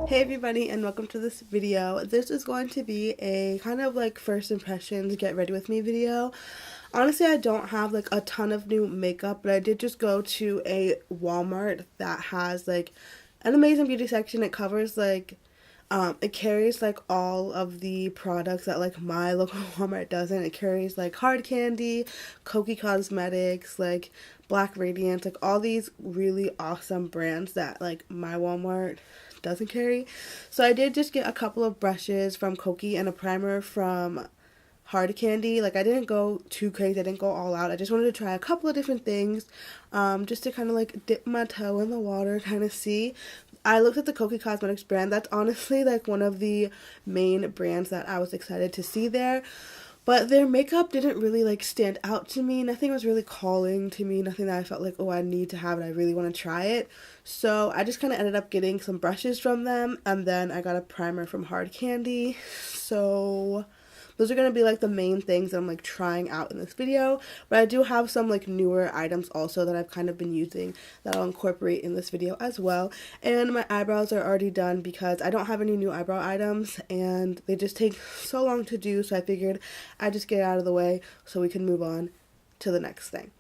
Hey everybody, and welcome to this video. This is going to be a kind of like first impressions get ready with me video. Honestly, I don't have like a ton of new makeup, but I did just go to a Walmart that has like an amazing beauty section. It covers like it carries like all of the products that like my local Walmart doesn't. It carries like Hard Candy, Kokie Cosmetics, like Black Radiance, like all these really awesome brands that like my Walmart doesn't carry. So I did just get a couple of brushes from Kokie and a primer from Hard Candy. Like I didn't go too crazy, I didn't go all out. I just wanted to try a couple of different things, just to kind of like dip my toe in the water, kind of see. I looked at the Kokie Cosmetics brand. That's honestly like one of the main brands that I was excited to see there. But their makeup didn't really like stand out to me. Nothing was really calling to me. Nothing that I felt like, oh, I need to have it. I really want to try it. So I just kind of ended up getting some brushes from them. And then I got a primer from Hard Candy. So those are going to be like the main things that I'm like trying out in this video, but I do have some like newer items also that I've kind of been using that I'll incorporate in this video as well. And my eyebrows are already done because I don't have any new eyebrow items and they just take so long to do, so I figured I'd just get it out of the way so we can move on to the next thing.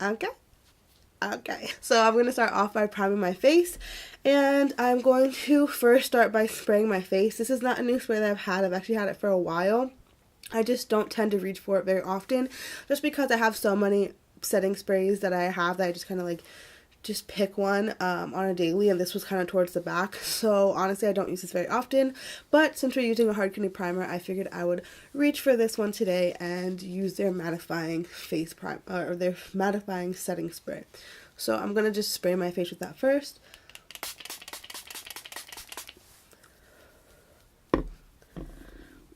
Okay, so I'm going to start off by priming my face, and I'm going to first start by spraying my face. This is not a new spray that I've had. I've actually had it for a while. I just don't tend to reach for it very often, just because I have so many setting sprays that I have that I just kind of like just pick one on a daily, and this was kind of towards the back. So honestly, I don't use this very often, but since we're using a Hard Candy primer, I figured I would reach for this one today and use their mattifying face primer, or their mattifying setting spray. So I'm going to just spray my face with that first.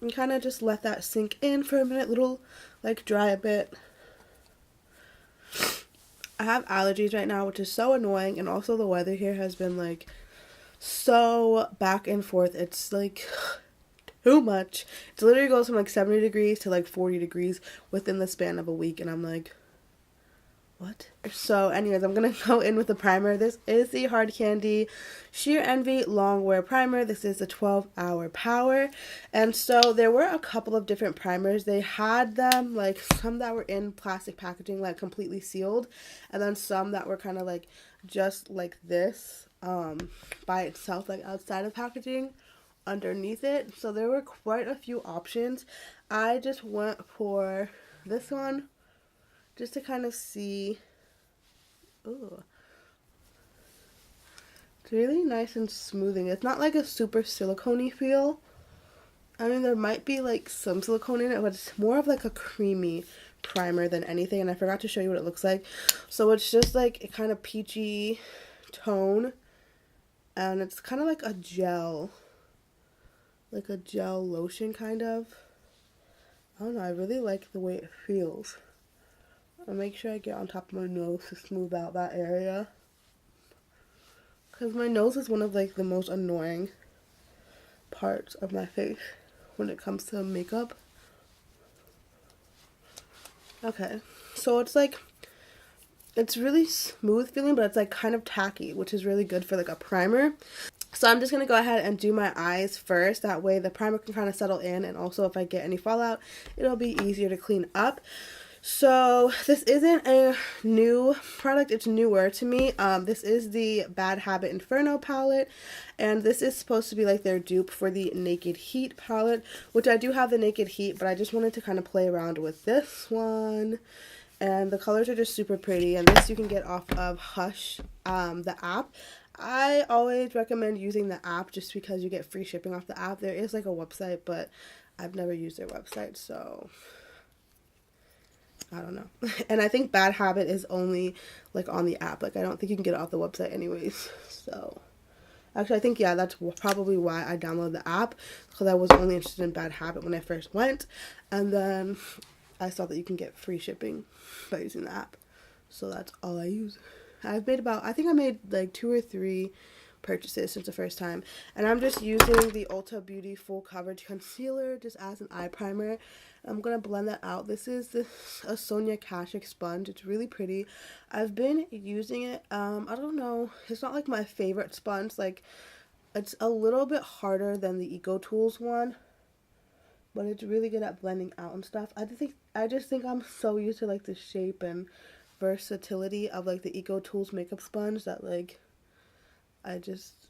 And kind of just let that sink in for a minute, little like dry a bit. I have allergies right now, which is so annoying, and also the weather here has been like so back and forth. It's like too much. It literally goes from like 70 degrees to like 40 degrees within the span of a week, and I'm like, what? So anyways, I'm going to go in with the primer. This is the Hard Candy Sheer Envy Longwear Primer. This is the 12-hour power. And so there were a couple of different primers. They had them, like some that were in plastic packaging, like completely sealed. And then some that were kind of like just like this, by itself, like outside of packaging, underneath it. So there were quite a few options. I just went for this one, just to kind of see. Ooh. It's really nice and smoothing. It's not like a super silicone-y feel. I mean, there might be like some silicone in it, but it's more of like a creamy primer than anything. And I forgot to show you what it looks like. So it's just like a kind of peachy tone. And it's kind of like a gel. Like a gel lotion kind of. I don't know, I really like the way it feels. I'll make sure I get on top of my nose to smooth out that area, because my nose is one of like the most annoying parts of my face when it comes to makeup. Okay, so it's like, it's really smooth feeling, but it's like kind of tacky, which is really good for like a primer. So I'm just going to go ahead and do my eyes first. That way the primer can kind of settle in, and also if I get any fallout, it'll be easier to clean up. So this isn't a new product, it's newer to me. This is the Bad Habit Inferno palette, and this is supposed to be like their dupe for the Naked Heat palette, which I do have the Naked Heat, but I just wanted to kind of play around with this one. And the colors are just super pretty, and this you can get off of Hush, the app. I always recommend using the app just because you get free shipping off the app. There is like a website, but I've never used their website, so I don't know. And I think Bad Habit is only like on the app. Like I don't think you can get it off the website anyways. So actually I think, yeah, that's probably why I downloaded the app, because I was only interested in Bad Habit when I first went, and then I saw that you can get free shipping by using the app. So that's all I use. I've made about, I think I made like 2 or 3 purchases since the first time, and I'm just using the Ulta Beauty Full Coverage Concealer just as an eye primer. I'm gonna blend that out. This is a Sonia Kashuk sponge. It's really pretty. I've been using it. I don't know, it's not like my favorite sponge. Like It's a little bit harder than the Eco Tools one, but it's really good at blending out and stuff. I just think I'm so used to like the shape and versatility of like the Eco Tools makeup sponge that like I just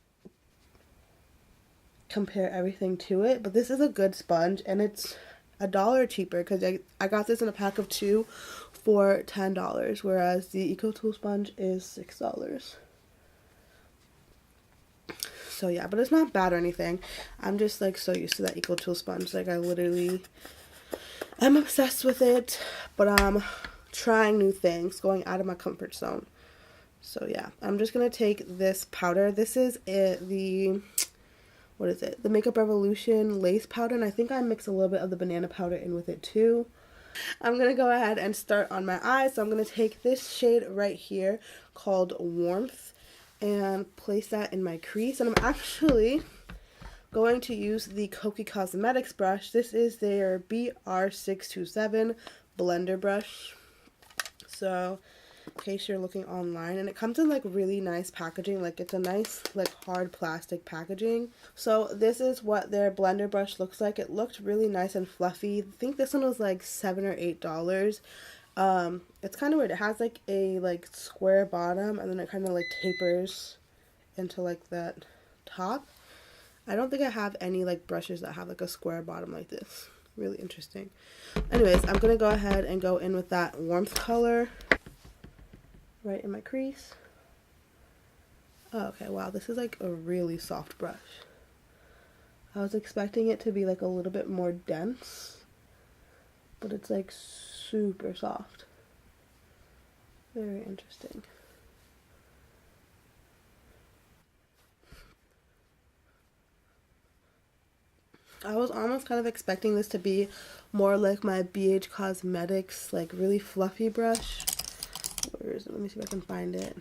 compare everything to it. But this is a good sponge, and it's $1 cheaper because I got this in a pack of 2 for $10, whereas the Eco Tool sponge is $6. So yeah, but it's not bad or anything. I'm just like so used to that Eco Tool sponge. Like I literally am obsessed with it, but I'm trying new things, going out of my comfort zone. So yeah, I'm just gonna take this powder. This is what is it? The Makeup Revolution lace powder, and I think I mix a little bit of the banana powder in with it too. I'm gonna go ahead and start on my eyes. So I'm gonna take this shade right here called Warmth and place that in my crease. And I'm actually going to use the Kokie Cosmetics brush. This is their BR627 blender brush. So in case you're looking online, and it comes in like really nice packaging, like it's a nice like hard plastic packaging. So this is what their blender brush looks like. It looked really nice and fluffy. I think this one was like $7 or $8. It's kind of weird. It has like a like square bottom, and then it kind of like tapers into like that top. I don't think I have any like brushes that have like a square bottom like this. Really interesting. Anyways, I'm gonna go ahead and go in with that Warmth color right in my crease. Oh, okay, wow, this is like a really soft brush. I was expecting it to be like a little bit more dense, but it's like super soft. Very interesting. I was almost kind of expecting this to be more like my BH Cosmetics, like really fluffy brush. Where is it? Let me see if I can find it.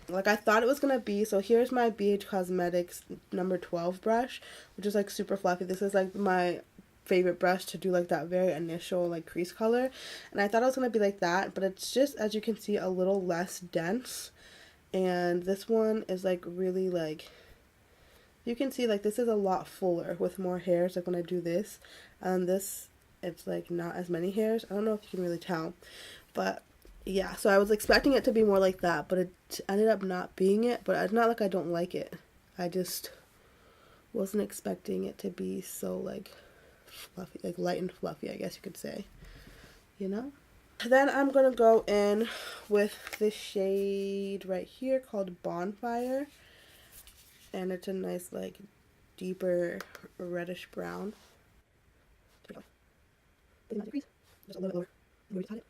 Like I thought it was gonna be. So here's my BH Cosmetics number 12 brush, which is like super fluffy. This is like my favorite brush to do like that very initial like crease color, and I thought it was gonna be like that, but it's just, as you can see, a little less dense. And this one is like really like, you can see like this is a lot fuller with more hairs. Like when I do this, this, it's like not as many hairs. I don't know if you can really tell, but yeah, so I was expecting it to be more like that, but it ended up not being it. But it's not like I don't like it, I just wasn't expecting it to be so like fluffy, like light and fluffy, I guess you could say, you know. Then I'm gonna go in with this shade right here called Bonfire, and it's a nice like deeper reddish brown. Just a little bit lower.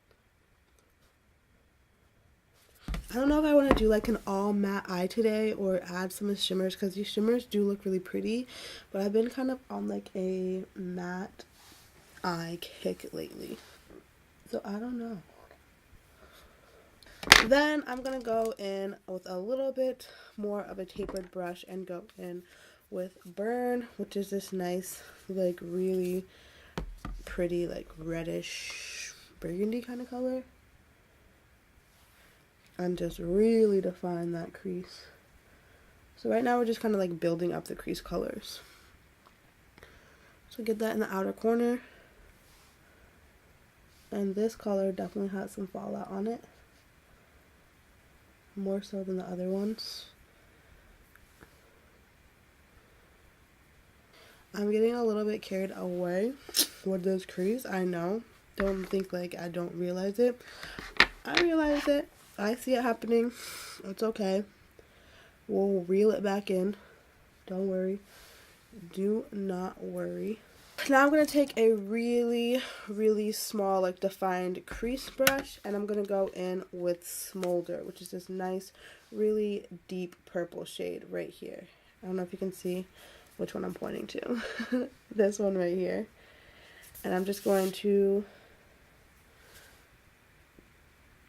I don't know if I want to do like an all matte eye today or add some shimmers, because these shimmers do look really pretty, but I've been kind of on like a matte eye kick lately, so I don't know. Then I'm gonna go in with a little bit more of a tapered brush and go in with Burn, which is this nice like really pretty like reddish burgundy kind of color, and just really define that crease. So right now we're just kind of like building up the crease colors. So get that in the outer corner, and this color definitely has some fallout on it, more so than the other ones. I'm getting a little bit carried away with this crease, I know. Don't think like I don't realize it. I realize it. I see it happening. It's okay. We'll reel it back in. Don't worry. Do not worry. Now I'm going to take a really, really small, like defined crease brush, and I'm going to go in with Smolder, which is this nice, really deep purple shade right here. I don't know if you can see which one I'm pointing to. This one right here. And I'm just going to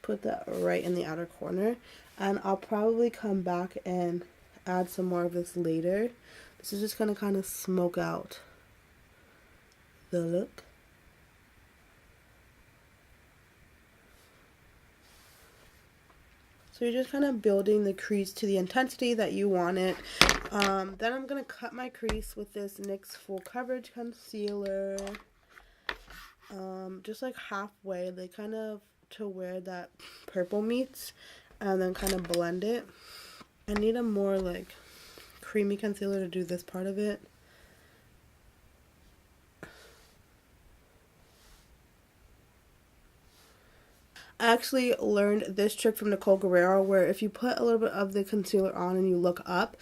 put that right in the outer corner, and I'll probably come back and add some more of this later. This is just going to kind of smoke out the look. So you're just kind of building the crease to the intensity that you want it. Then I'm going to cut my crease with this NYX Full Coverage Concealer. Just like halfway, like kind of to where that purple meets, and then kind of blend it. I need a more like creamy concealer to do this part of it. I actually learned this trick from Nicole Guerrero, where if you put a little bit of the concealer on and you look up,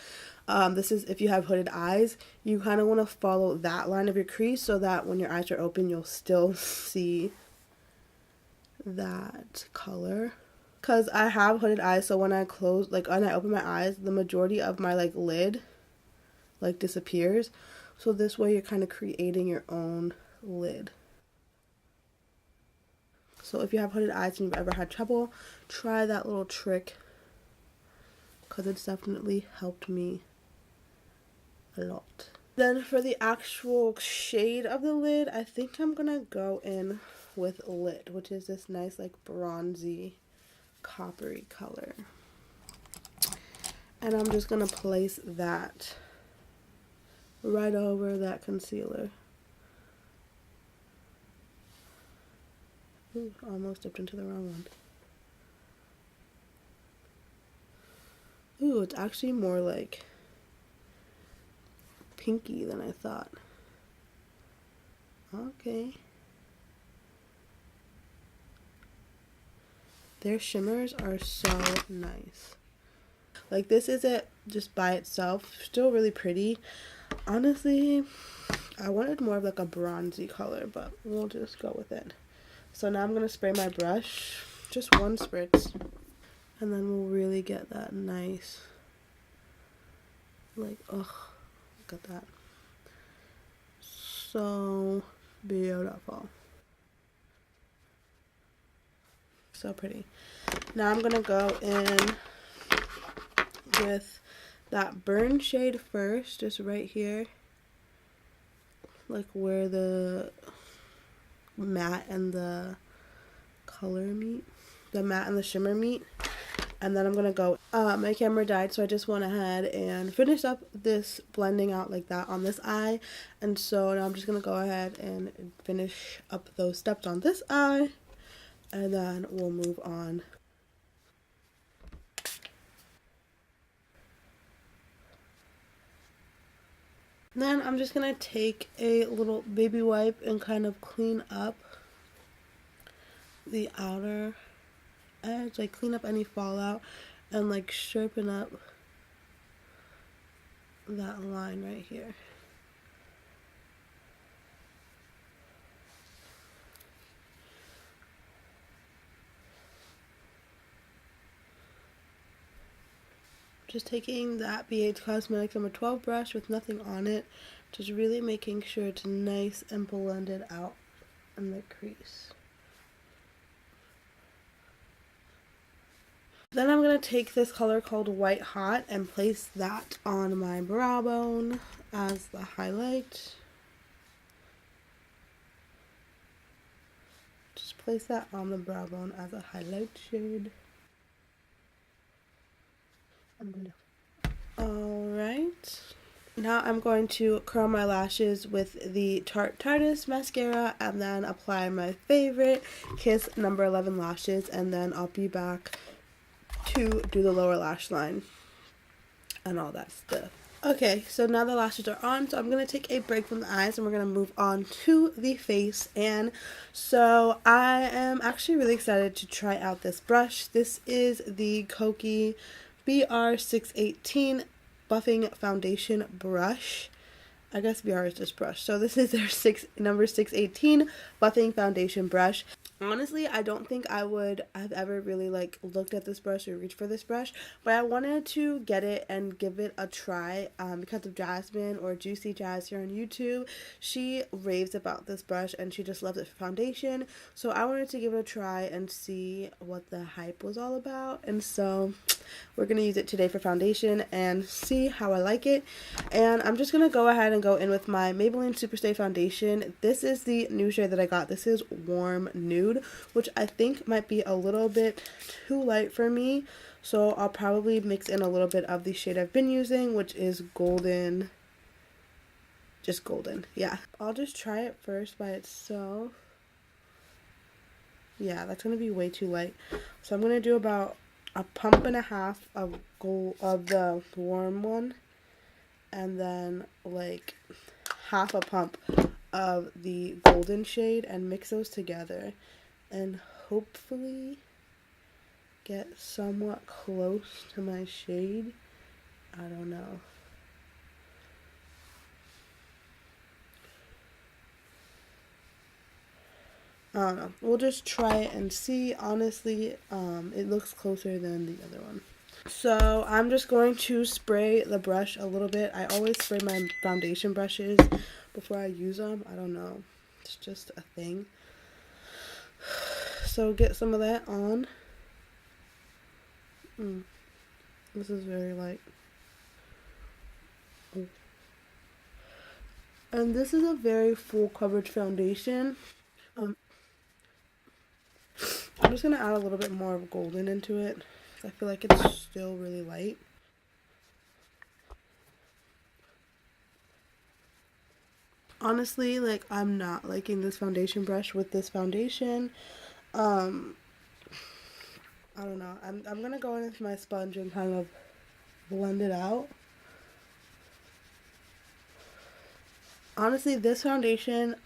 this is if you have hooded eyes, you kind of want to follow that line of your crease so that when your eyes are open, you'll still see that color. Because I have hooded eyes, so when I close, like when I open my eyes, the majority of my like lid like disappears. So this way you're kind of creating your own lid. So if you have hooded eyes and you've ever had trouble, try that little trick, because it's definitely helped me a lot. Then for the actual shade of the lid, I think I'm gonna go in with Lit, which is this nice like bronzy coppery color. And I'm just gonna place that right over that concealer. Ooh, almost dipped into the wrong one. Ooh, it's actually more like pinky than I thought. Okay. Their shimmers are so nice. Like, this isn't just by itself, still really pretty. Honestly, I wanted more of like a bronzy color, but we'll just go with it. So now I'm going to spray my brush, just one spritz, and then we'll really get that nice, like, ugh, look at that. So beautiful. So pretty. Now I'm going to go in with that burn shade first, just right here, like where the matte and the color meet, the matte and the shimmer meet. And then I'm gonna go, my camera died, so I just went ahead and finished up this blending out like that on this eye, and so now I'm just gonna go ahead and finish up those steps on this eye, and then we'll move on. Then I'm just gonna take a little baby wipe and kind of clean up the outer edge, like clean up any fallout and like sharpen up that line right here. Just taking that BH Cosmetics number 12 brush with nothing on it, just really making sure it's nice and blended out in the crease. Then I'm going to take this color called White Hot and place that on my brow bone as the highlight. Just place that on the brow bone as a highlight shade. Alright, now I'm going to curl my lashes with the Tarte Tarteist mascara and then apply my favorite Kiss number 11 lashes, and then I'll be back to do the lower lash line and all that stuff. Okay, so now the lashes are on, so I'm going to take a break from the eyes and we're going to move on to the face. And so I am actually really excited to try out this brush. This is the Kokie BR618 Buffing Foundation Brush. I guess BR is just brush. So this is their number 618 Buffing Foundation Brush. Honestly, I don't think I would have ever really like looked at this brush or reached for this brush, but I wanted to get it and give it a try because of Jasmine, or Juicy Jazz here on YouTube. She raves about this brush and she just loves it for foundation, so I wanted to give it a try and see what the hype was all about. And so we're going to use it today for foundation and see how I like it. And I'm just going to go ahead and go in with my Maybelline Superstay foundation. This is the new shade that I got. This is Warm Nude, which I think might be a little bit too light for me. So I'll probably mix in a little bit of the shade I've been using, which is Golden. Just golden, yeah. I'll just try it first by itself. Yeah, that's gonna be way too light. So I'm gonna do about a pump and a half of the warm one, and then like half a pump of the golden shade, and mix those together, and hopefully get somewhat close to my shade. I don't know. I don't know. We'll just try it and see. Honestly, it looks closer than the other one. So I'm just going to spray the brush a little bit. I always spray my foundation brushes before I use them. I don't know. It's just a thing. So get some of that on. This is very light. And this is a very full coverage foundation. I'm just going to add a little bit more of golden into it, because I feel like it's still really light. Honestly, like, I'm not liking this foundation brush with this foundation. I don't know. I'm going to go in with my sponge and kind of blend it out. Honestly, this foundation,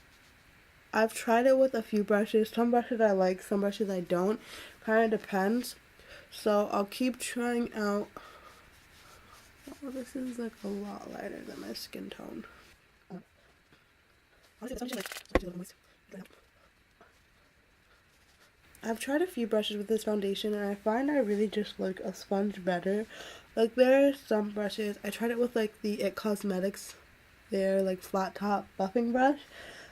I've tried it with a few brushes. Some brushes I like, some brushes I don't. Kind of depends. So I'll keep trying out. Oh, this is like a lot lighter than my skin tone. I've tried a few brushes with this foundation, and I find I really just like a sponge better. Like, there are some brushes, I tried it with like the It Cosmetics, their like flat top buffing brush,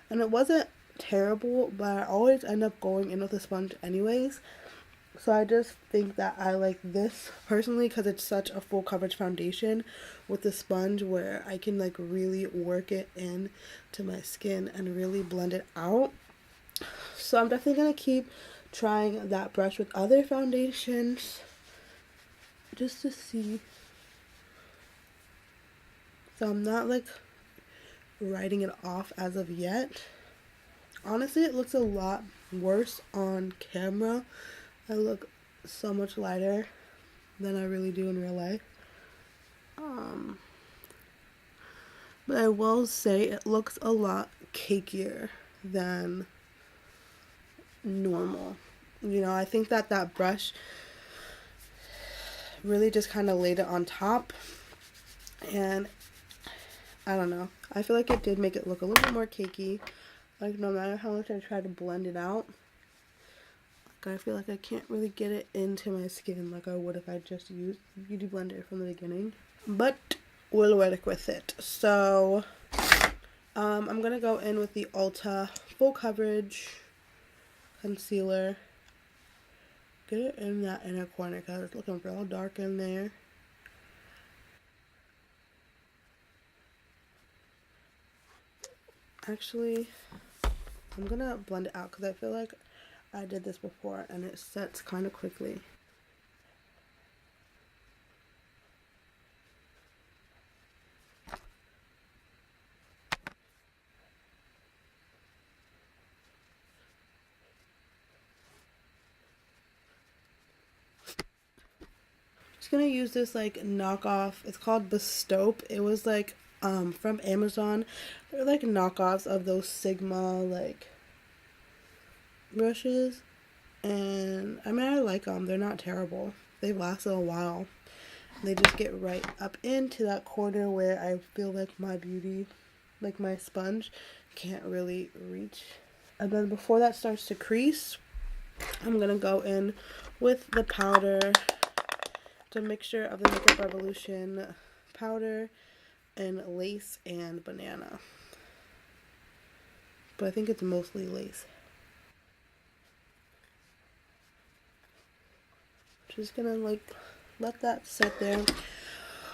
and it wasn't terrible, but I always end up going in with a sponge anyways. So I just think that I like this personally because it's such a full coverage foundation with the sponge, where I can like really work it in to my skin and really blend it out. So I'm definitely going to keep trying that brush with other foundations just to see. So I'm not like writing it off as of yet. Honestly, it looks a lot worse on camera. I look so much lighter than I really do in real life. But I will say it looks a lot cakier than normal. You know, I think that that brush really just kind of laid it on top, and I don't know. I feel like it did make it look a little bit more cakey. Like, no matter how much I try to blend it out, like, I feel like I can't really get it into my skin like I would if I just used Beauty Blender from the beginning. But we'll work with it. So, I'm going to go in with the Ulta Full Coverage Concealer. Get it in that inner corner because it's looking real dark in there. Actually, I'm going to blend it out because I feel like I did this before and it sets kind of quickly. Just gonna use this like knockoff. It's called Bestope. It was like from Amazon. They're like knockoffs of those Sigma like brushes, and I mean, I like them. They're not terrible. They last a while. They just get right up into that corner where I feel like my beauty, like my sponge, can't really reach. And then before that starts to crease, I'm gonna go in with the powder. It's a mixture of the Makeup Revolution powder and lace and banana. But I think it's mostly lace. Just gonna like let that sit there.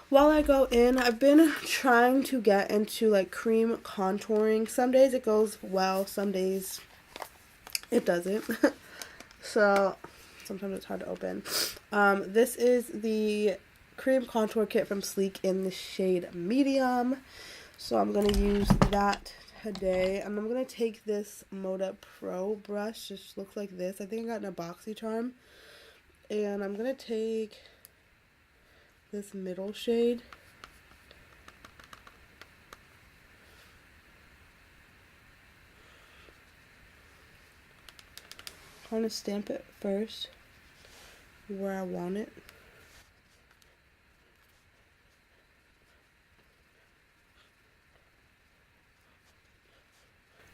While I go in, I've been trying to get into like cream contouring. Some days it goes well, some days it doesn't. So sometimes it's hard to open. This is the cream contour kit from Sleek in the shade medium. So I'm going to use that today. And I'm going to take this Moda Pro brush. Just looks like this. I think I got an BoxyCharm. And I'm going to take this middle shade. I'm going to stamp it first where I want it.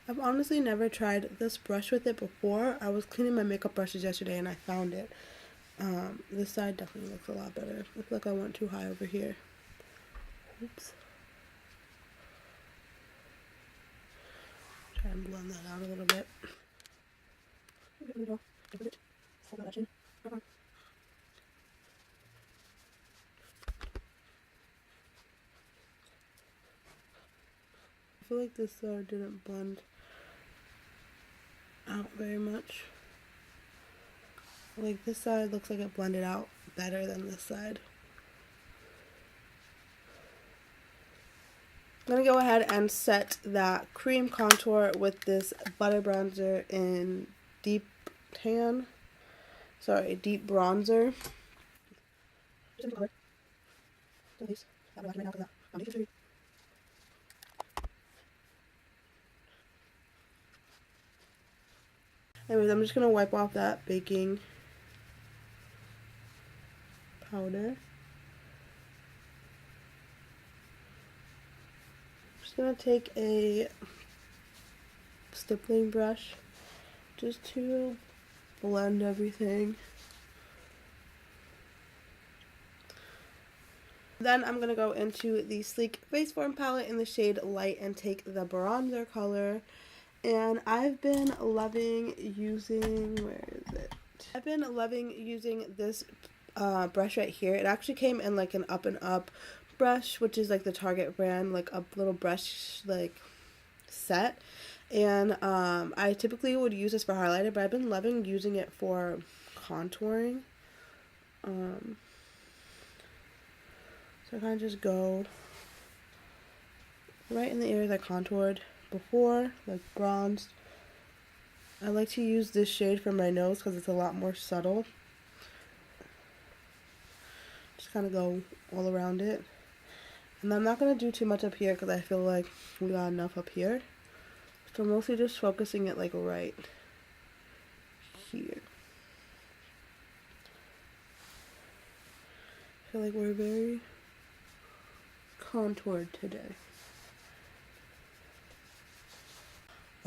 I've honestly never tried this brush with it before. I was cleaning my makeup brushes yesterday and I found it. This side definitely looks a lot better. I feel like I went too high over here. Oops. Try and blend that out a little bit. I feel like this side didn't blend out very much. Like this side looks like it blended out better than this side. I'm going to go ahead and set that cream contour with this butter bronzer in deep tan. Sorry, deep bronzer. Anyways, I'm just going to wipe off that baking powder. I'm just going to take a stippling brush just to blend everything. Then I'm going to go into the Sleek Face Form palette in the shade Light and take the bronzer color. And I've been loving using, where is it? I've been loving using this brush right here. It actually came in like an Up and Up brush, which is like the Target brand, like a little brush like set. And I typically would use this for highlighter, but I've been loving using it for contouring. So I kind of just go right in the areas I contoured before, like bronzed. I like to use this shade for my nose because it's a lot more subtle. Just kind of go all around it. And I'm not going to do too much up here because I feel like we got enough up here. So I'm mostly just focusing it like right here. I feel like we're very contoured today.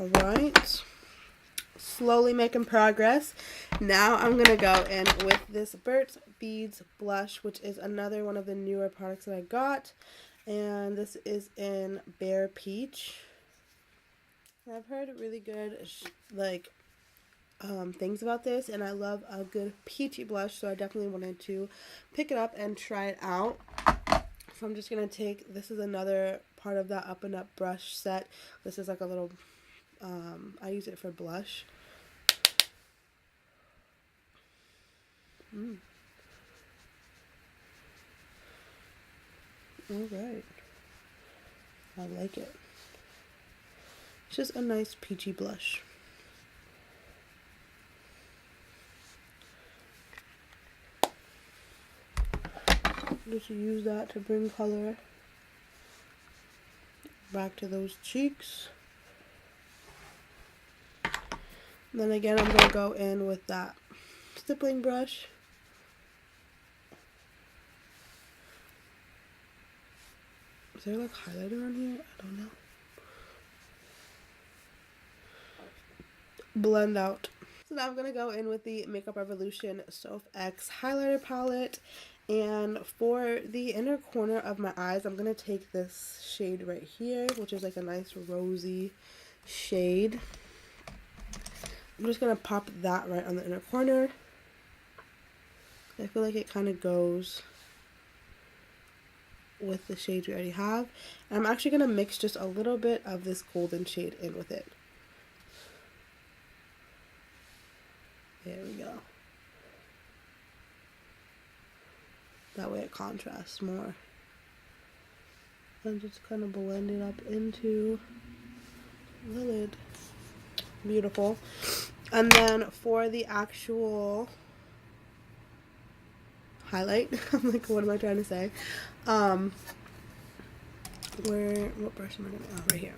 Alright, slowly making progress. Now I'm going to go in with this Burt Beads blush, which is another one of the newer products that I got. And this is in Bare Peach. I've heard really good things about this, and I love a good peachy blush, so I definitely wanted to pick it up and try it out. So I'm just going to take, this is another part of that Up and Up brush set. This is like a little, I use it for blush. Alright. I like it. It's just a nice peachy blush. Just use that to bring color back to those cheeks. And then again, I'm going to go in with that stippling brush. Is there like highlighter on here? I don't know. Blend out. So now I'm going to go in with the Makeup Revolution Soph X highlighter palette. And for the inner corner of my eyes, I'm going to take this shade right here, which is like a nice rosy shade. I'm just going to pop that right on the inner corner. I feel like it kind of goes with the shades we already have. And I'm actually going to mix just a little bit of this golden shade in with it. There we go. That way it contrasts more. And just kind of blend it up into the lid. Beautiful. And then for the actual highlight, I'm like, what am I trying to say? What brush am I gonna, oh, right here.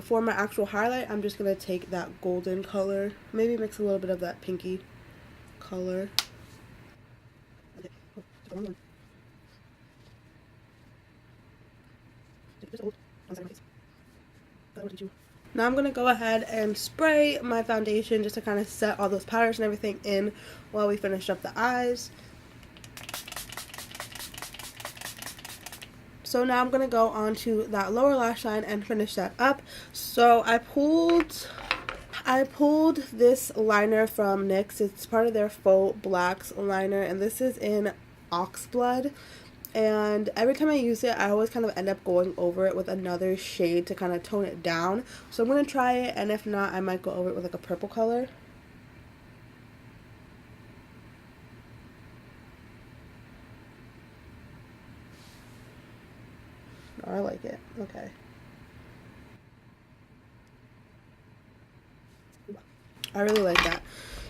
For my actual highlight, I'm just gonna take that golden color, maybe mix a little bit of that pinky color. Now I'm going to go ahead and spray my foundation just to kind of set all those powders and everything in while we finish up the eyes. So now I'm going to go on to that lower lash line and finish that up. So I pulled this liner from NYX. It's part of their Faux Blacks liner, and this is in Oxblood. And every time I use it, I always kind of end up going over it with another shade to kind of tone it down. So I'm going to try it, and if not, I might go over it with like a purple color. Oh, I like it. Okay. I really like that.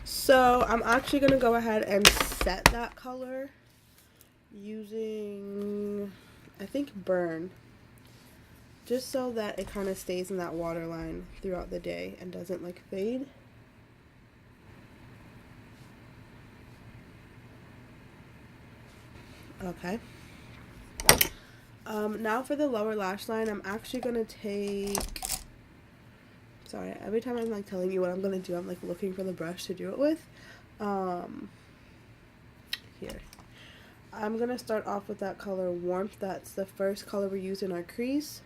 So I'm actually going to go ahead and set that color using, I think, Burn, just so that it kind of stays in that waterline throughout the day and doesn't like fade. Okay. Now for the lower lash line, I'm actually gonna take, sorry, every time I'm like telling you what I'm gonna do, I'm like looking for the brush to do it with. Here. I'm going to start off with that color Warmth. That's the first color we use in our crease.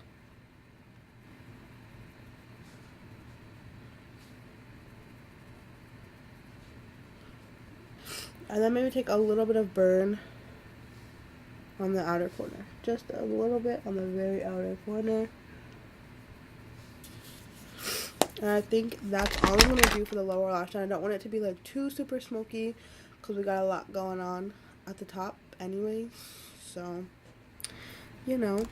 And then maybe take a little bit of Burn on the outer corner. Just a little bit on the very outer corner. And I think that's all I'm going to do for the lower lash line. I don't want it to be like too super smoky because we got a lot going on at the top anyway, so you know.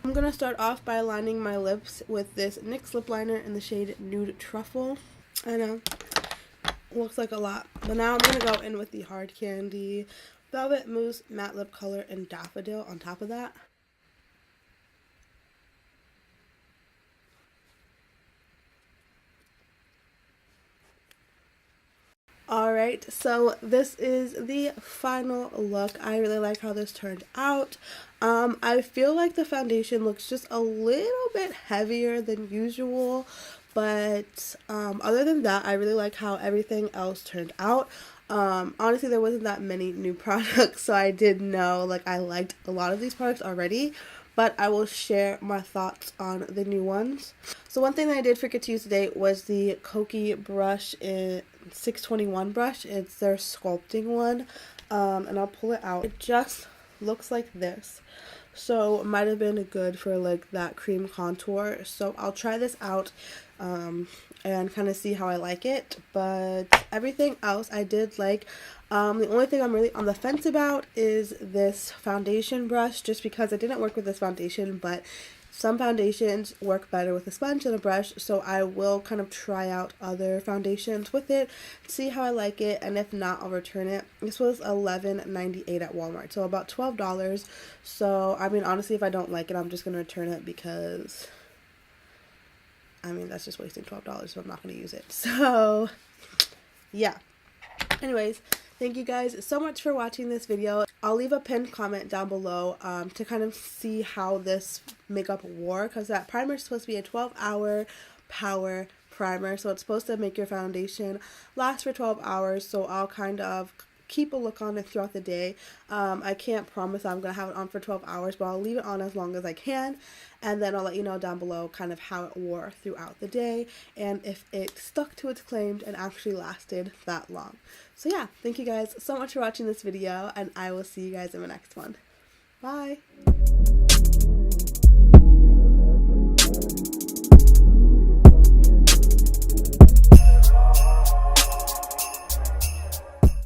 I'm gonna start off by lining my lips with this NYX lip liner in the shade Nude Truffle. I know, looks like a lot, but now I'm gonna go in with the Hard Candy Velvet Mousse Matte Lip Color in Daffodil on top of that. Alright, so this is the final look. I really like how this turned out. I feel like the foundation looks just a little bit heavier than usual, but other than that, I really like how everything else turned out. Honestly, there wasn't that many new products, so I did know, like, I liked a lot of these products already, but I will share my thoughts on the new ones. So one thing that I did forget to use today was the Kokie brush in 621 brush. It's their sculpting one, and I'll pull it out. It just looks like this, so it might have been good for like that cream contour. So I'll try this out and kind of see how I like it, but everything else I did like. The only thing I'm really on the fence about is this foundation brush, just because I didn't work with this foundation, but some foundations work better with a sponge than a brush, so I will kind of try out other foundations with it, see how I like it, and if not, I'll return it. This was $11.98 at Walmart, so about $12. So, I mean, honestly, if I don't like it, I'm just going to return it because, I mean, that's just wasting $12, so I'm not going to use it. So, yeah. Anyways, thank you guys so much for watching this video. I'll leave a pinned comment down below to kind of see how this makeup wore, because that primer is supposed to be a 12-hour power primer, so it's supposed to make your foundation last for 12 hours. So I'll kind of keep a look on it throughout the day. I can't promise I'm going to have it on for 12 hours, but I'll leave it on as long as I can, and then I'll let you know down below kind of how it wore throughout the day and if it stuck to its claimed and actually lasted that long. So yeah, thank you guys so much for watching this video, and I will see you guys in the next one. Bye!